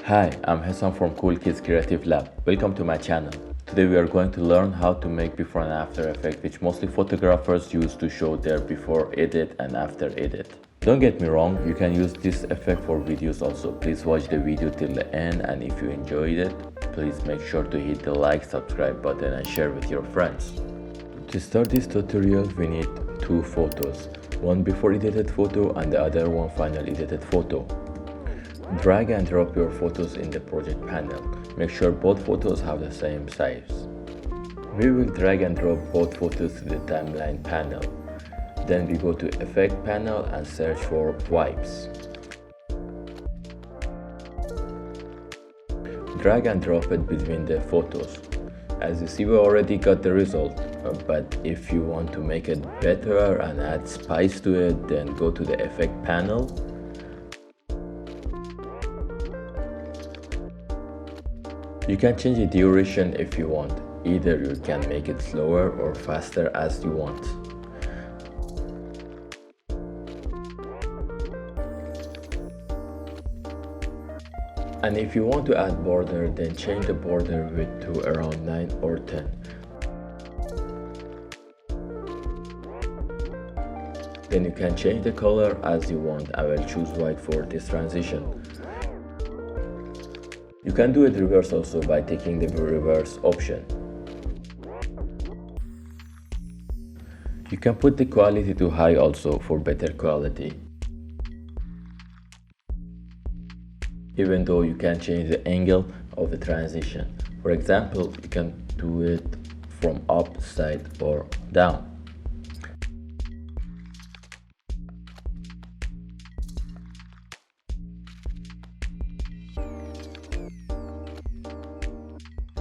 Hi, I'm Hassan from Cool Kids Creative Lab. Welcome to my channel. Today we are going to learn how to make before and after effect, which mostly photographers use to show their before edit and after edit. Don't get me wrong, you can use this effect for videos also. Please watch the video till the end, and if you enjoyed it, please make sure to hit the like, subscribe button and share with your friends. To start this tutorial, we need two photos. One before edited photo and the other one final edited photo. Drag and drop your photos in the project panel. Make sure both photos have the same size. We will drag and drop both photos to the timeline panel. Then we go to Effect panel and search for Wipes. Drag and drop it between the photos. As you see, we already got the result, but if you want to make it better and add spice to it, then go to the Effect panel. You can change the duration if you want. Either you can make it slower or faster as you want. And if you want to add border, then change the border width to around 9 or 10. Then you can change the color as you want. I will choose white for this transition. You can do it reverse also by taking the reverse option. You can put the quality to high also for better quality. Even though you can change the angle of the transition. For example, you can do it from up, side or down.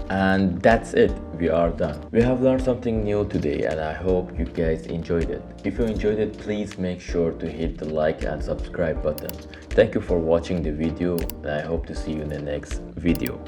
And that's it, we are done. We have learned something new today and I hope you guys enjoyed it. If you enjoyed it, please make sure to hit the like and subscribe button. Thank you for watching the video and I hope to see you in the next video.